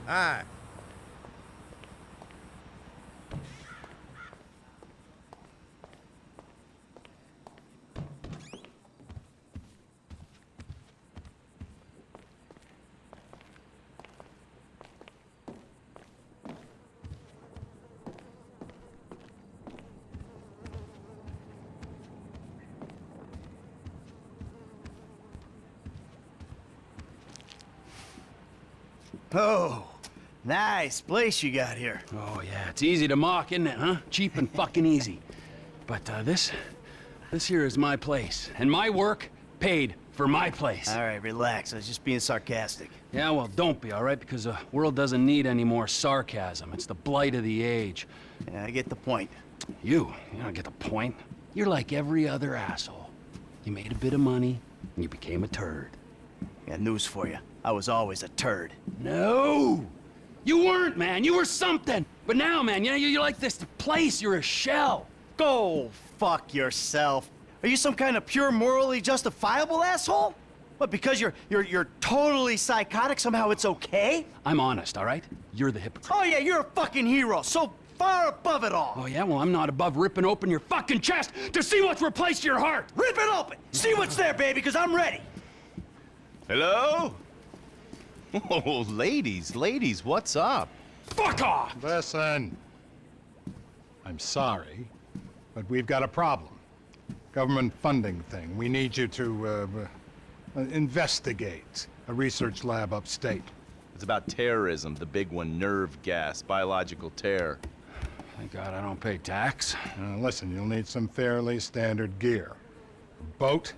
Hi. Oh, nice place you got here. Oh, yeah, it's easy to mock, isn't it, huh? Cheap and fucking easy. But, this here is my place. And my work paid for my place. All right, relax. I was just being sarcastic. Yeah, well, don't be, all right? Because the world doesn't need any more sarcasm. It's the blight of the age. Yeah, I get the point. You don't get the point. You're like every other asshole. You made a bit of money, and you became a turd. Got news for you. I was always a turd. No! You weren't, man. You were something. But now, man, you're like this place. You're a shell. Go fuck yourself. Are you some kind of pure morally justifiable asshole? What, because you're totally psychotic, somehow it's okay? I'm honest, all right? You're the hypocrite. Oh yeah, you're a fucking hero, so far above it all. Oh yeah? Well, I'm not above ripping open your fucking chest to see what's replaced your heart. Rip it open! See what's there, baby, because I'm ready. Hello? Oh, ladies, what's up? Fuck off! Listen. I'm sorry, but we've got a problem. Government funding thing. We need you to, investigate a research lab upstate. It's about terrorism, the big one, nerve gas, biological terror. Thank God I don't pay tax. Listen, you'll need some fairly standard gear. A boat,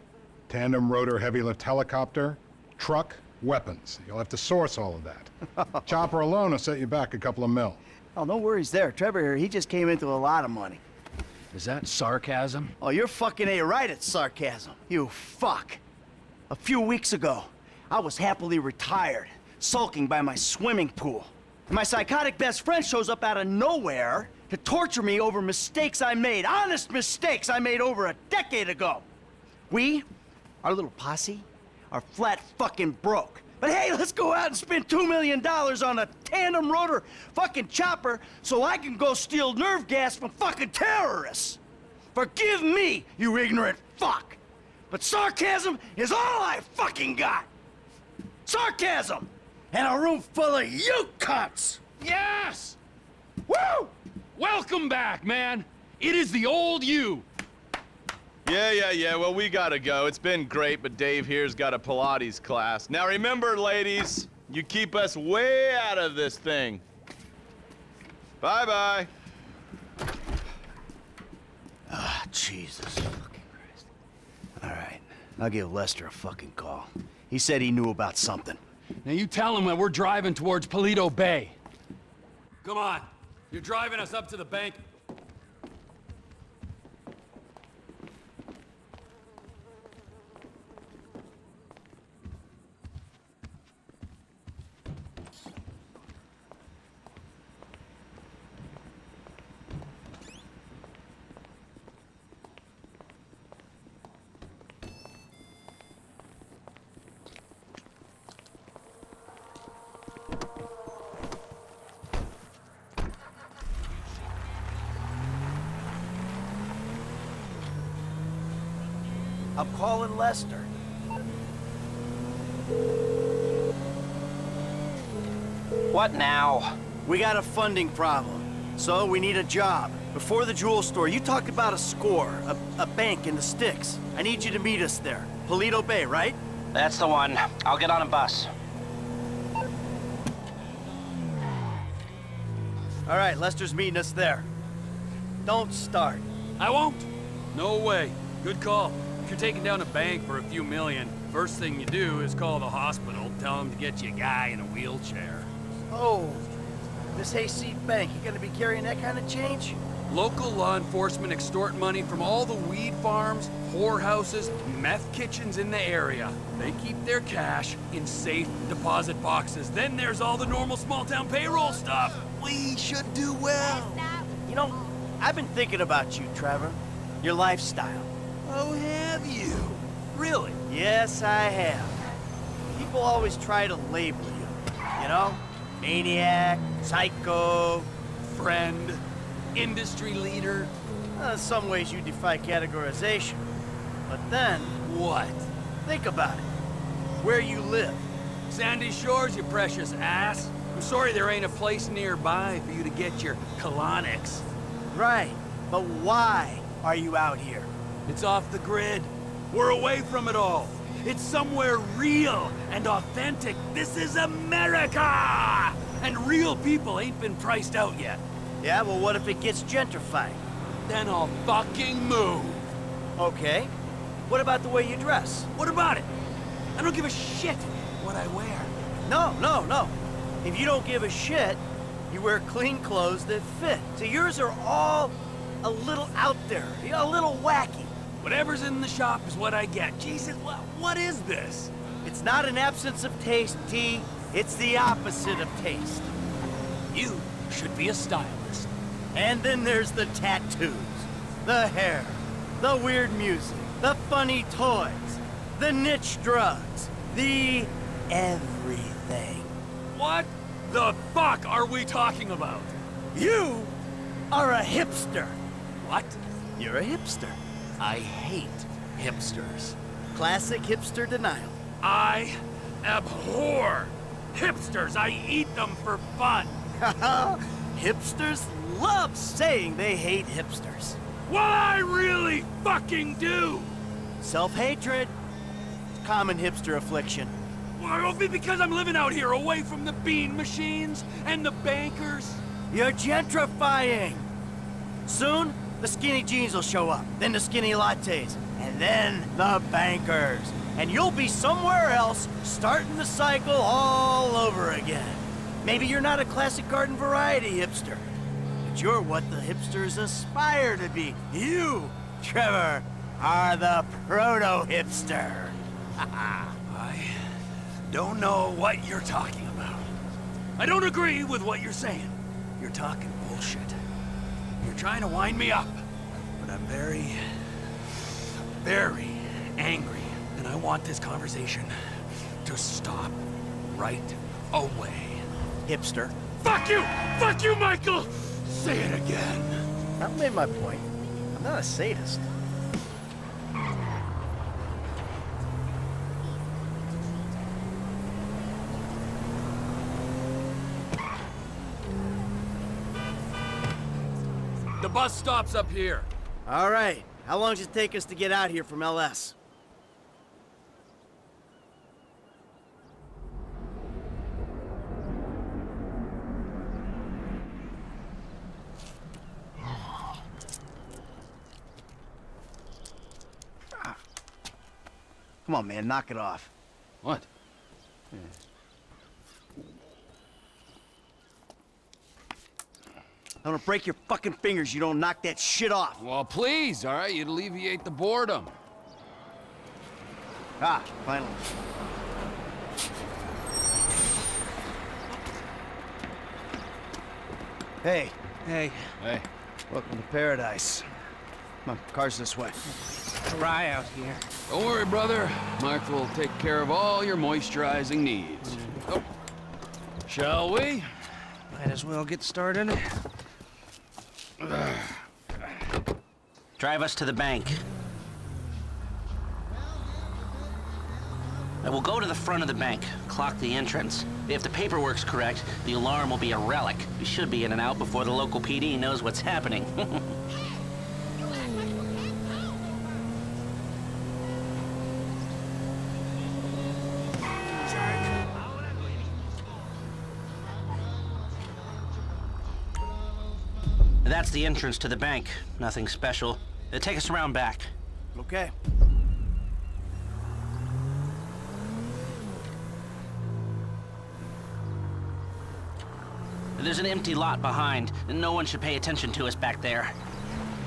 tandem rotor heavy lift helicopter, truck, weapons. You'll have to source all of that. Chopper alone will set you back a couple of mil. Oh, no worries there. Trevor here, he just came into a lot of money. Is that sarcasm? Oh, you're fucking A-right at sarcasm. You fuck. A few weeks ago, I was happily retired, sulking by my swimming pool. And my psychotic best friend shows up out of nowhere to torture me over mistakes I made, honest mistakes I made over a decade ago. We, our little posse, are flat fucking broke. But hey, let's go out and spend $2 million on a tandem rotor fucking chopper so I can go steal nerve gas from fucking terrorists. Forgive me, you ignorant fuck. But sarcasm is all I fucking got. Sarcasm! And a room full of you cunts! Yes! Woo! Welcome back, man. It is the old you. Yeah, well, we gotta go. It's been great, but Dave here's got a Pilates class. Now remember, ladies, you keep us way out of this thing. Bye-bye. Ah, Jesus fucking Christ. All right, I'll give Lester a fucking call. He said he knew about something. Now you tell him that we're driving towards Paleto Bay. Come on. You're driving us up to the bank. I'm calling Lester. What now? We got a funding problem, so we need a job. Before the jewel store, you talked about a score, a bank in the sticks. I need you to meet us there. Paleto Bay, right? That's the one. I'll get on a bus. All right, Lester's meeting us there. Don't start. I won't. No way. Good call. If you're taking down a bank for a few million, first thing you do is call the hospital, tell them to get you a guy in a wheelchair. Oh, this hayseed bank, you gonna be carrying that kind of change? Local law enforcement extort money from all the weed farms, whorehouses, meth kitchens in the area. They keep their cash in safe deposit boxes. Then there's all the normal small-town payroll stuff. We should do well. You know, I've been thinking about you, Trevor. Your lifestyle. Oh, have you? Really? Yes, I have. People always try to label you, you know? Maniac, psycho. Friend, industry leader. Some ways you defy categorization. But then, What? think about it. Where you live. Sandy Shores, you precious ass. I'm sorry there ain't a place nearby for you to get your colonics. Right. But why are you out here? It's off the grid. We're away from it all. It's somewhere real and authentic. This is America! And real people ain't been priced out yet. Yeah, well, what if it gets gentrified? Then I'll fucking move. Okay. What about the way you dress? What about it? I don't give a shit what I wear. No. If you don't give a shit, you wear clean clothes that fit. So yours are all a little out there, a little wacky. Whatever's in the shop is what I get. Jesus, what is this? It's not an absence of taste, T. It's the opposite of taste. You should be a stylist. And then there's the tattoos, the hair, the weird music, the funny toys, the niche drugs, the everything. What the fuck are we talking about? You are a hipster. What? You're a hipster. I hate hipsters. Classic hipster denial. I abhor hipsters. I eat them for fun. Hipsters love saying they hate hipsters. Well, I really fucking do. Self-hatred. Common hipster affliction. Well, because I'm living out here away from the bean machines and the bankers. You're gentrifying. Soon, the skinny jeans will show up, then the skinny lattes, and then the bankers. And you'll be somewhere else, starting the cycle all over again. Maybe you're not a classic garden variety hipster, but you're what the hipsters aspire to be. You, Trevor, are the proto-hipster. I don't know what you're talking about. I don't agree with what you're saying. You're talking bullshit. You're trying to wind me up. But I'm very, very angry. And I want this conversation to stop right away. Hipster. Fuck you! Fuck you, Michael! Say it again. I've made my point. I'm not a sadist. The bus stops up here. All right. How long does it take us to get out here from LS? Come on, man. Knock it off. What? I'm gonna break your fucking fingers. You don't knock that shit off. Well, please, all right? You'd alleviate the boredom. Ah, finally. Hey. Hey, Hey. Welcome to paradise. Come on, car's this way. dry out here. Don't worry, brother. Mike will take care of all your moisturizing needs. Oh. Shall we? Might as well get started. Drive us to the bank. Now we'll go to the front of the bank, clock the entrance. If the paperwork's correct, the alarm will be a relic. We should be in and out before the local PD knows what's happening. That's the entrance to the bank. Nothing special. Take us around back. Okay. There's an empty lot behind, and no one should pay attention to us back there.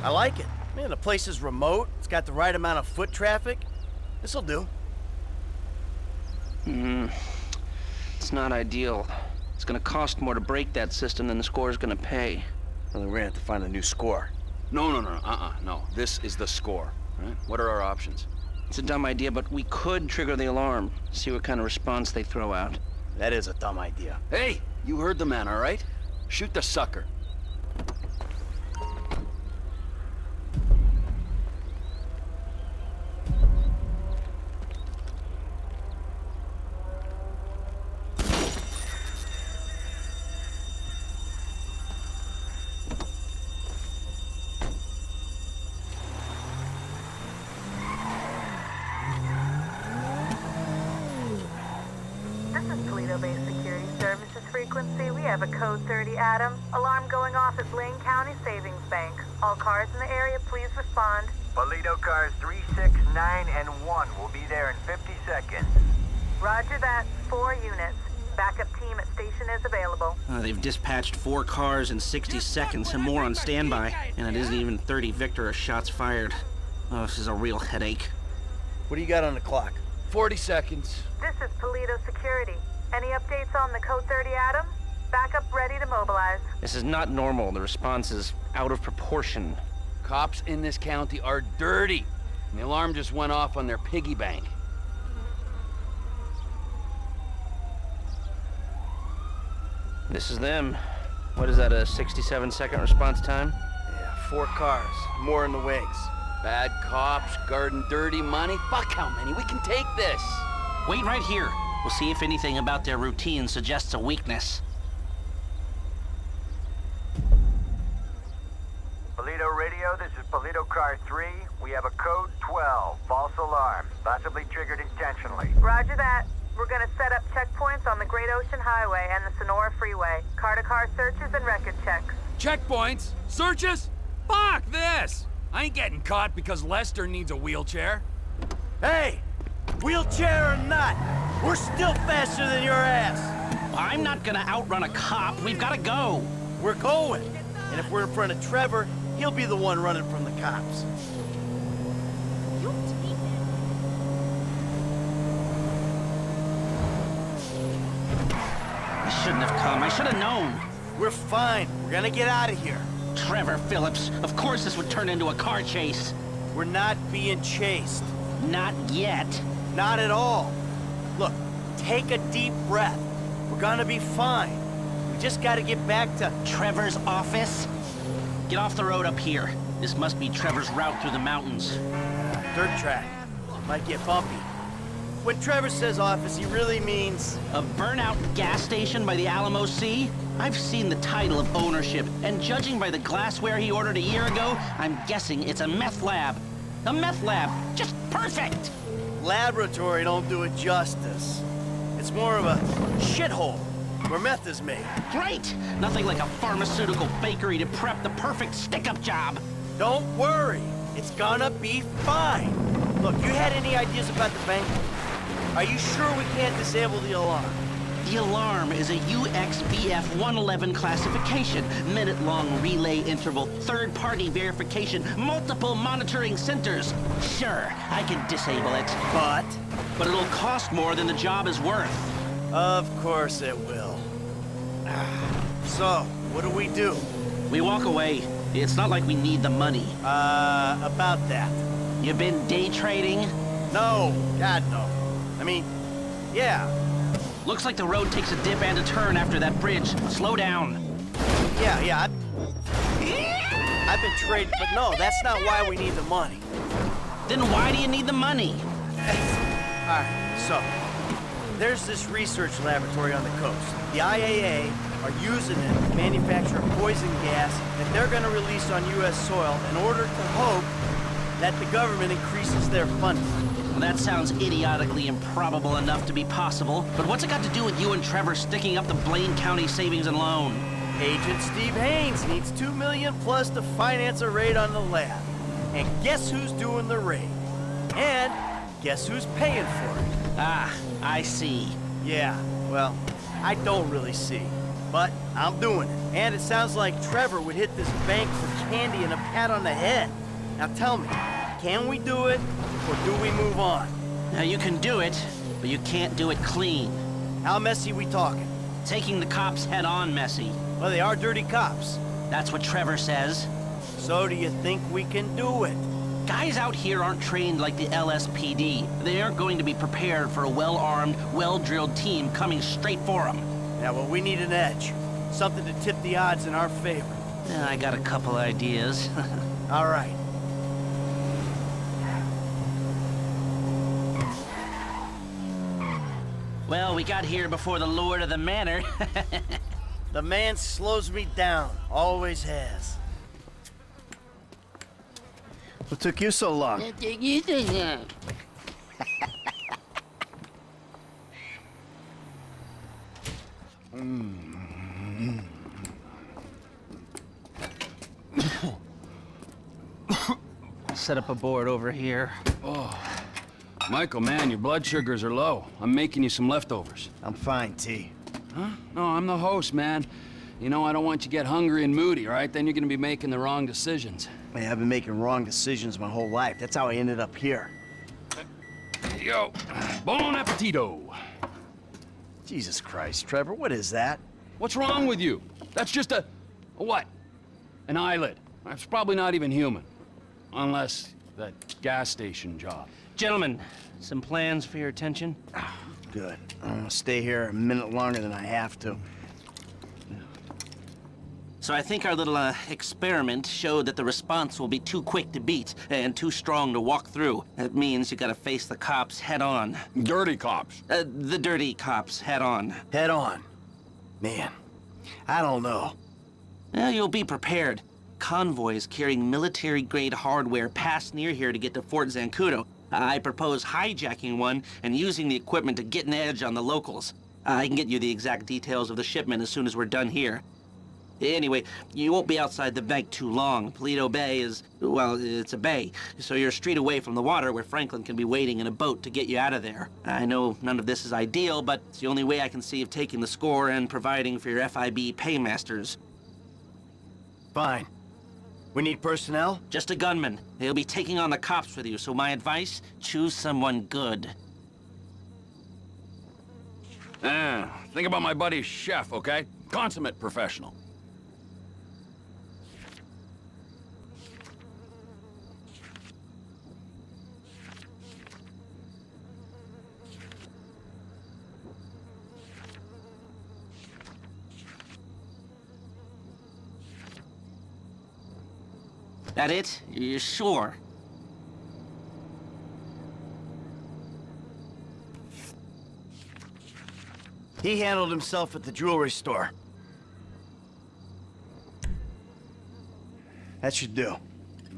I like it. Man, the place is remote. It's got the right amount of foot traffic. This'll do. It's not ideal. It's gonna cost more to break that system than the score's gonna pay. Well, then we're gonna have to find a new score. No. This is the score, right? What are our options? It's a dumb idea, but we could trigger the alarm. See what kind of response they throw out. That is a dumb idea. Hey, You heard the man, all right? Shoot the sucker. Toledo-based security services frequency. We have a code 30 Adam. Alarm going off at Blaine County Savings Bank. All cars in the area, please respond. Toledo cars 3, 6, 9, and 1 will be there in 50 seconds. Roger that. 4 units. Backup team at station is available. They've dispatched 4 cars in 60 seconds and more on standby. And it isn't even 30 Victor shots fired. Oh, this is a real headache. What do you got on the clock? 40 seconds. This is Toledo Security. Any updates on the code 30 Adam? Backup ready to mobilize. This is not normal. The response is out of proportion. Cops in this county are dirty. And the alarm just went off on their piggy bank. This is them. What is that, a 67-second response time? Yeah, 4 cars. More in the wings. Bad cops, guarding dirty money. Fuck how many? We can take this. Wait right here. We'll see if anything about their routine suggests a weakness. Toledo Radio, this is Toledo car 3. We have a code 12, false alarm, possibly triggered intentionally. Roger that. We're gonna set up checkpoints on the Great Ocean Highway and the Sonora Freeway. Car-to-car searches and record checks. Checkpoints? Searches? Fuck this! I ain't getting caught because Lester needs a wheelchair. Hey! Wheelchair or not, we're still faster than your ass. I'm not gonna outrun a cop. We've gotta go. We're going. And if we're in front of Trevor, he'll be the one running from the cops. I shouldn't have come. I should have known. We're fine. We're gonna get out of here. Trevor Phillips. Of course this would turn into a car chase. We're not being chased. Not yet. Not at all. Look, take a deep breath. We're gonna be fine. We just gotta get back to... Trevor's office? Get off the road up here. This must be Trevor's route through the mountains. dirt track. Might get bumpy. When Trevor says office, he really means... A burnout gas station by the Alamo Sea? I've seen the title of ownership, and judging by the glassware he ordered a year ago, I'm guessing it's a meth lab. A meth lab. Just perfect! Laboratory don't do it justice. It's more of a shithole where meth is made. Great! Nothing like a pharmaceutical bakery to prep the perfect stick-up job. Don't worry. It's gonna be fine. Look, you had any ideas about the bank? Are you sure we can't disable the alarm? The alarm is a UXBF 111 classification, minute-long relay interval, third-party verification, multiple monitoring centers. Sure, I can disable it. But it'll cost more than the job is worth. Of course it will. So, what do? We walk away. It's not like we need the money. About that. You've been day trading? No, God no. I mean, yeah. Looks like the road takes a dip and a turn after that bridge. Slow down. Yeah, I've been trading, but no, that's not why we need the money. Then why do you need the money? Alright, so, there's this research laboratory on the coast. The IAA are using it to manufacture a poison gas that they're gonna release on U.S. soil in order to hope that the government increases their funding. Well, that sounds idiotically improbable enough to be possible, but what's it got to do with you and Trevor sticking up the Blaine County Savings and Loan? Agent Steve Haynes needs $2 million plus to finance a raid on the lab. And guess who's doing the raid? And guess who's paying for it? Ah, I see. Yeah, well, I don't really see. But I'm doing it. And it sounds like Trevor would hit this bank for candy and a pat on the head. Now tell me, can we do it, or do we move on? Now you can do it, but you can't do it clean. How messy we talking? Taking the cops head on messy. Well, they are dirty cops. That's what Trevor says. So do you think we can do it? Guys out here aren't trained like the LSPD. They aren't going to be prepared for a well-armed, well-drilled team coming straight for them. Yeah, well, we need an edge. Something to tip the odds in our favor. Yeah, I got a couple ideas. All right. Well, we got here before the lord of the manor. The man slows me down. Always has. What took you so long? Set up a board over here. Michael, man, your blood sugars are low. I'm making you some leftovers. I'm fine, T. Huh? No, I'm the host, man. You know, I don't want you to get hungry and moody, right? Then you're gonna be making the wrong decisions. Man, I've been making wrong decisions my whole life. That's how I ended up here. Here you go. Bon appetito. Jesus Christ, Trevor, what is that? What's wrong with you? That's just a what? An eyelid. That's probably not even human. Unless that gas station job. Gentlemen, some plans for your attention? Good. I'm gonna stay here a minute longer than I have to. So I think our little experiment showed that the response will be too quick to beat and too strong to walk through. That means you gotta face the cops head on. Dirty cops. The dirty cops head on. Head on. Man, I don't know. Well, you'll be prepared. Convoys carrying military-grade hardware pass near here to get to Fort Zancudo. I propose hijacking one and using the equipment to get an edge on the locals. I can get you the exact details of the shipment as soon as we're done here. Anyway, you won't be outside the bank too long. Paleto Bay is, well, it's a bay, so you're a street away from the water where Franklin can be waiting in a boat to get you out of there. I know none of this is ideal, but it's the only way I can see of taking the score and providing for your FIB paymasters. Fine. We need personnel? Just a gunman. He'll be taking on the cops with you, so my advice, choose someone good. Think about my buddy Chef, okay? Consummate professional. That it? You're sure? He handled himself at the jewelry store. That should do.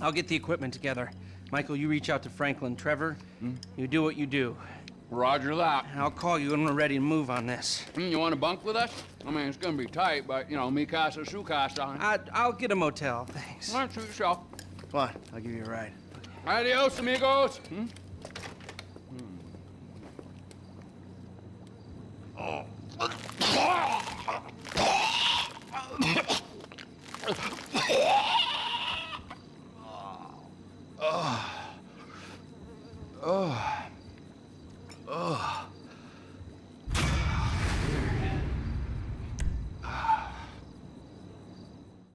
I'll get the equipment together. Michael, you reach out to Franklin. Trevor, you do what you do. Roger that. I'll call you when we're ready to move on this. You want to bunk with us? I mean, it's gonna be tight, but, you know, mi casa, su casa. I'll get a motel, thanks. All right, suit yourself. Come on, I'll give you a ride. Adios, amigos.